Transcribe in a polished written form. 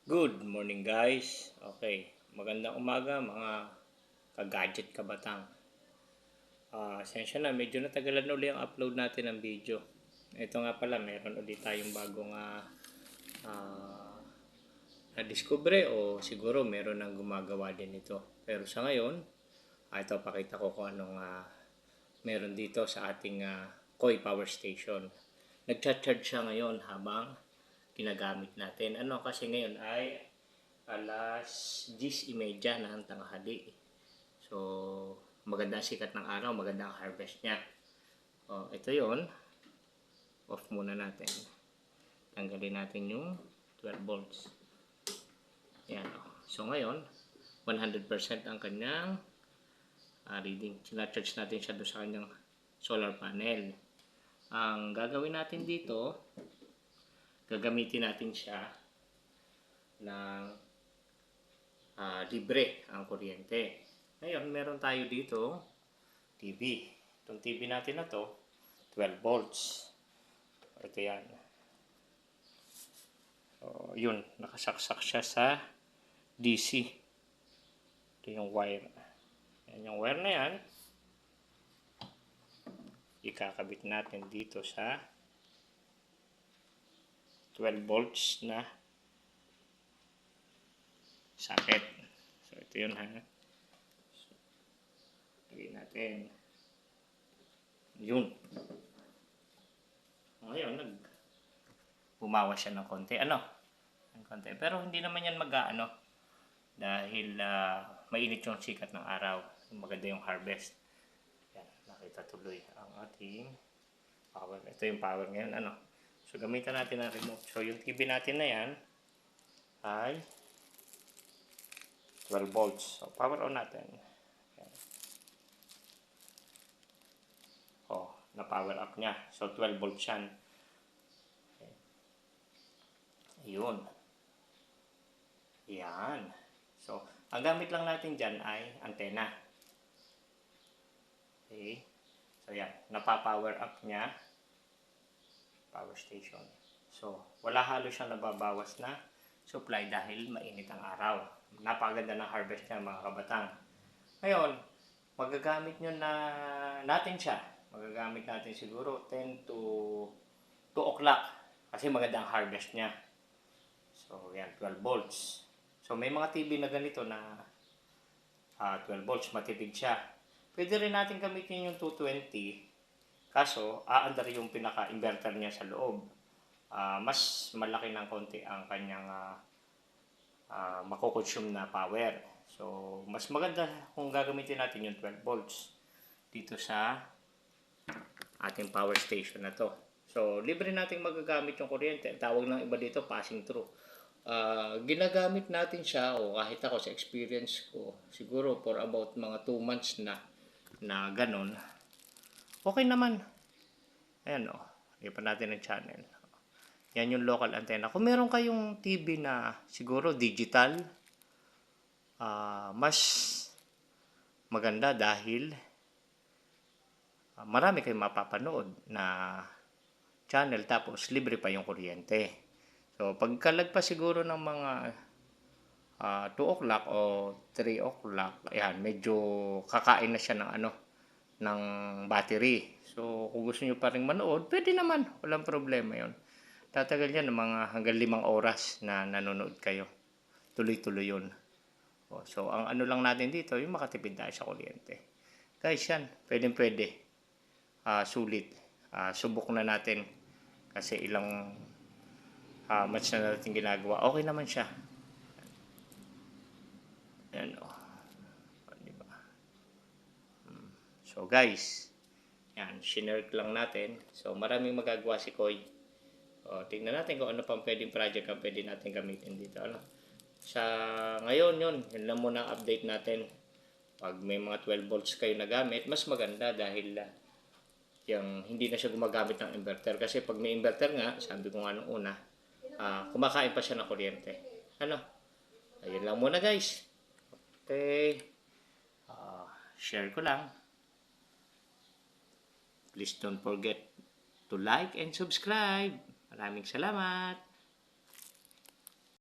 Good morning guys. Okay, magandang umaga mga ka-gadget kabatang. Sensya na, medyo natagalan uli ang upload natin ng video. Ito nga pala, meron ulit tayong bagong ah, na-discover o siguro meron nang gumagawa din ito. Pero sa ngayon, ito pakita ko kung anong meron dito sa ating Koi Power Station. Nag-charge siya ngayon habang ginagamit natin. Kasi ngayon ay alas 10:30 ng tanghali. So, maganda ang sikat ng araw, maganda ang harvest niya. Ito yon. Off muna natin. Tanggalin natin yung 12 volts. Yan. So, ngayon, 100% ang kanyang reading. Sinacharge natin siya doon sa kanyang solar panel. Ang gagawin natin dito, gagamitin natin siya ng libre ang kuryente. Ngayon, meron tayo dito TV. Itong TV natin na to, 12 volts. Ito yan. So, yun, nakasaksak siya sa DC. Ito yung wire. Yan yung wire na yan. Ikakabit natin dito sa 12 volts na socket. So, ito yun ha. So, lagay natin. Yun. Ngayon, bumawas siya ng konti. Ng konti. Pero hindi naman yan mag-aano. Dahil mainit yung sikat ng araw. Maganda yung harvest. Yan, nakita tuloy ang ating power. Ito yung power ngayon. So, gamitan natin ang remote. So, yung TV natin na yan ay 12 volts. So, power on natin. Yan. Na-power up niya. So, 12 volts yan. Okay. Yun. Yan. So, ang gamit lang natin dyan ay antena. Okay. So, yan. Napapower up niya. Power station. So, wala halos siyang nababawas na supply dahil mainit ang araw. Napakaganda ng harvest niya mga kabatang. Ngayon, magagamit nyo na natin siya. Magagamit natin siguro 10 to 2 o'clock kasi maganda ang harvest niya. So, yan, 12 volts. So, may mga TV na ganito na 12 volts, matipid siya. Pwede rin natin gamitin yung 220, kaso, aandar yung pinaka-inverter niya sa loob. Mas malaki ng konti ang kanyang makukonsume na power. So, mas maganda kung gagamitin natin yung 12 volts dito sa ating power station na to. So, libre nating magagamit yung kuryente. Tawag ng iba dito, passing through. Ginagamit natin siya, o kahit ako sa experience ko, siguro for about mga 2 months na ganun. Okay naman. Ayan lipat natin ang channel. Yan yung local antenna. Kung meron kayong TV na siguro digital, mas maganda dahil marami kayong mapapanood na channel tapos libre pa yung kuryente. So, pagkalagpas siguro ng mga 2 o'clock o 3 o'clock, ayan, medyo kakain na siya ng battery. So, kung gusto nyo pa rin manood, pwede naman. Walang problema yon. Tatagal yan ng mga hanggang 5 oras na nanonood kayo. Tuloy-tuloy yun. So, ang lang natin dito, yung makatipid tayo sa kuryente. Guys, yan. Pwede. Sulit. Subok na natin. Kasi ilang months na natin ginagawa. Okay naman siya. Yan diba? So, guys, yan. Shinare lang natin. So, maraming magagawa si Koi. Tingnan natin kung ano pang pwedeng project ang pwede natin gamitin dito. Sa ngayon yun lang muna ang update natin. Pag may mga 12 volts kayo na gamit, mas maganda dahil yung hindi na siya gumagamit ng inverter. Kasi pag may inverter nga, sabi ko nga nung una, kumakain pa siya ng kuryente. Ayun lang muna guys. Okay. Share ko lang. Please don't forget to like and subscribe. Maraming salamat.